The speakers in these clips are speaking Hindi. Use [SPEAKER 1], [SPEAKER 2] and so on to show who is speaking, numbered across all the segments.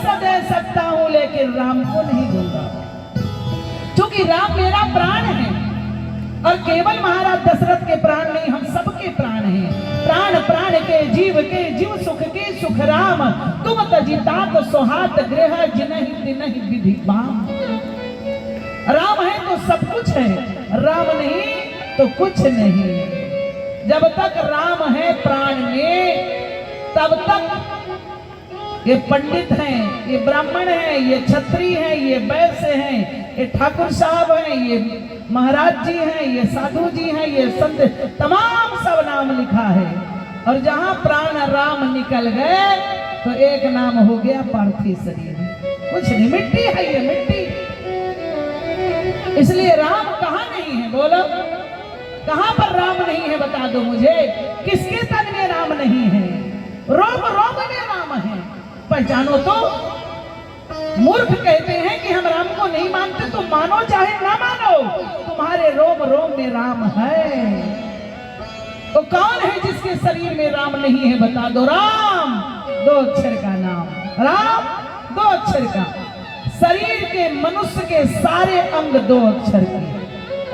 [SPEAKER 1] सर्वस्व दे सकता हूं लेकिन राम को नहीं दूंगा, क्योंकि राम मेरा प्राण है। और केवल महाराज दशरथ के प्राण नहीं, हम सबके प्राण हैं। प्राण प्राण के जीव सुख के सुख राम, तुम तजितात सोहात गृह जिनहि तिनहि विधि बाम। राम है तो सब कुछ है, राम नहीं तो कुछ नहीं। जब तक राम है प्राण में, तब तक ये पंडित हैं, ये ब्राह्मण हैं, ये क्षत्रिय हैं, ये वैश्य हैं, ये ठाकुर साहब हैं, ये महाराज जी हैं, ये साधु जी हैं, ये संत, तमाम सब नाम लिखा है। और जहां प्राण राम निकल गए तो एक नाम हो गया पार्थिव शरीर, कुछ नहीं, मिट्टी है ये मिट्टी। इसलिए राम कहां नहीं है, बोलो कहां पर राम नहीं है, बता दो मुझे। किसके तन में राम नहीं है? रोम रोम में राम है, पहचानो तो। मूर्ख कहते हैं कि हम राम को नहीं मानते, तो मानो चाहे ना मानो, तुम्हारे रोम रोम में राम है। तो कौन है जिसके शरीर में राम नहीं है, बता दो। राम दो अक्षर का नाम, राम दो अक्षर का। शरीर के मनुष्य के सारे अंग दो अक्षर के,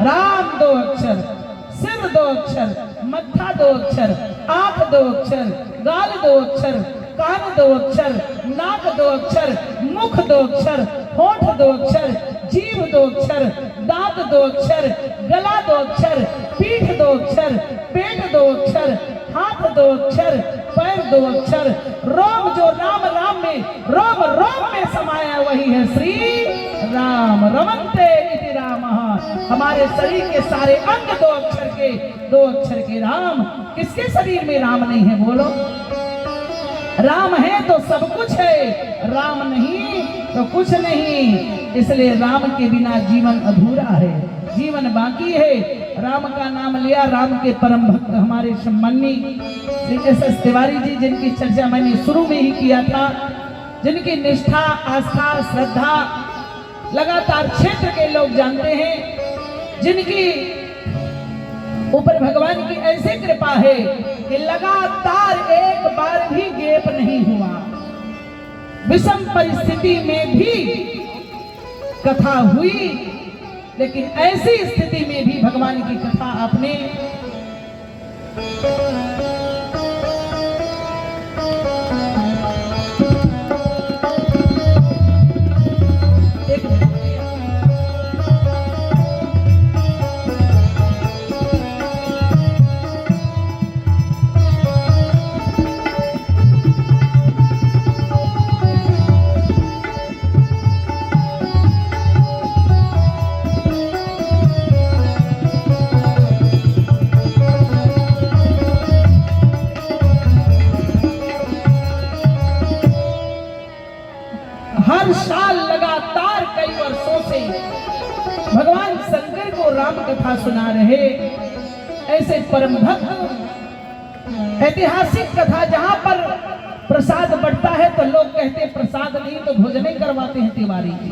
[SPEAKER 1] राम दो अक्षर, सिर दो अक्षर, मत्था दो अक्षर, आंख दो अक्षर, गाल दो अक्षर, कान दो अक्षर, नाक दो अक्षर, मुख दो अक्षर, होठ दो अक्षर, जीभ दो अक्षर, दांत दो अक्षर, गला दो अक्षर, पीठ दो अक्षर, पेट दो अक्षर, हाथ दो अक्षर, पैर दो अक्षर। रोम जो राम राम में, रोम रोम में समाया वही है श्री राम। रमन्ते इति रामः। हमारे शरीर के सारे अंग दो अक्षर के राम। किसके शरीर में राम नहीं है, बोलो। राम है तो सब कुछ है, राम नहीं तो कुछ नहीं। इसलिए राम के बिना जीवन अधूरा है, जीवन बाकी है। राम का नाम लिया, राम के परम भक्त हमारे सम्मानी श्री एस.एस. तिवारी जी, जिनकी चर्चा मैंने शुरू में ही किया था, जिनकी निष्ठा, आस्था, श्रद्धा लगातार क्षेत्र के लोग जानते हैं, जिनकी ऊपर भगवान की ऐसी कृपा है कि लगातार एक बार भी गैप नहीं हुआ। विषम परिस्थिति में भी कथा हुई, लेकिन ऐसी स्थिति में भी भगवान की कथा आपने हर साल लगातार कई वर्षों से भगवान शंकर को राम कथा सुना रहे ऐसे परम भक्त। ऐतिहासिक कथा जहां पर प्रसाद बढ़ता है तो लोग कहते हैं प्रसाद नहीं तो भोजन ही करवाते हैं तिवारी जी।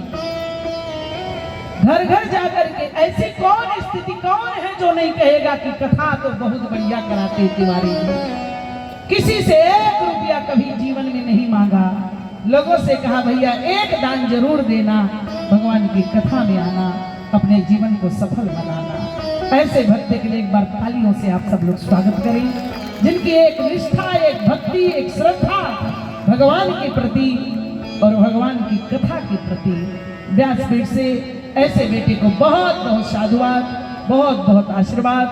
[SPEAKER 1] घर घर जाकर के ऐसी कौन स्थिति, कौन है जो नहीं कहेगा कि कथा तो बहुत बढ़िया कराते हैं तिवारी जी। किसी से 1 रुपया कभी जीवन में नहीं मांगा, लोगों से कहा भैया एक दान जरूर देना, भगवान की कथा में आना, अपने जीवन को सफल बनाना। ऐसे भक्त के लिए एक बार तालियों से आप सब लोग स्वागत करें, जिनकी एक निष्ठा, एक भक्ति, एक श्रद्धा भगवान के प्रति और भगवान की कथा के प्रति। व्यासपीठ से ऐसे बेटे को बहुत बहुत साधुवाद, बहुत बहुत आशीर्वाद।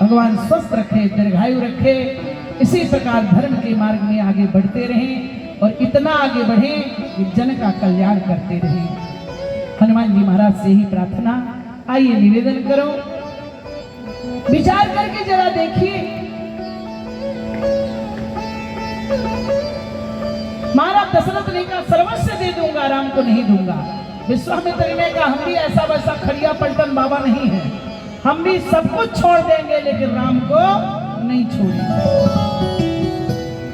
[SPEAKER 1] भगवान स्वस्थ रखे, दीर्घायु रखे, इसी प्रकार धर्म के मार्ग में आगे बढ़ते रहें और इतना आगे बढ़े कि जन का कल्याण करते रहे। हनुमान जी महाराज से ही प्रार्थना। आइए निवेदन करो, विचार करके जरा देखिए। महाराज दशरथ ने कहा सर्वस्व दे दूंगा, राम को नहीं दूंगा। विश्वामित्र ने कहा हम भी ऐसा वैसा खड़िया पलटन बाबा नहीं है, हम भी सब कुछ छोड़ देंगे लेकिन राम को नहीं छोड़ेंगे।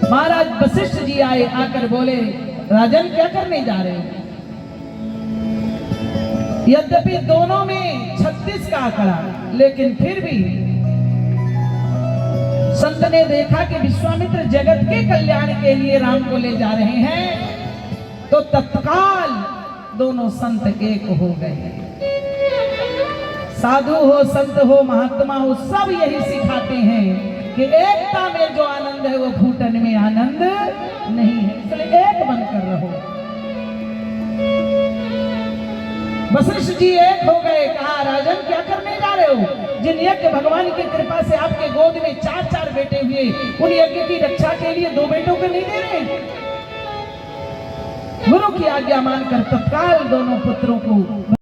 [SPEAKER 1] महाराज वशिष्ठ जी आए, आकर बोले राजन क्या करने जा रहे हो? यद्यपि दोनों में 36 का आंकड़ा, लेकिन फिर भी संत ने देखा कि विश्वामित्र जगत के कल्याण के लिए राम को ले जा रहे हैं, तो तत्काल दोनों संत एक हो गए। साधु हो, संत हो, महात्मा हो, सब यही सिखाते हैं कि एकता में जो आनंद है वो फूटन में आनंद नहीं है, इसलिए एक बनकर रहो। वशिष्ठ जी एक हो गए। कहा राजन क्या करने जा रहे हो? जिन यज्ञ भगवान की कृपा से आपके गोद में 4-4 बेटे हुए, उन यज्ञ की रक्षा के लिए 2 बेटों को नहीं दे रहे? गुरु की आज्ञा मानकर तत्काल दोनों पुत्रों को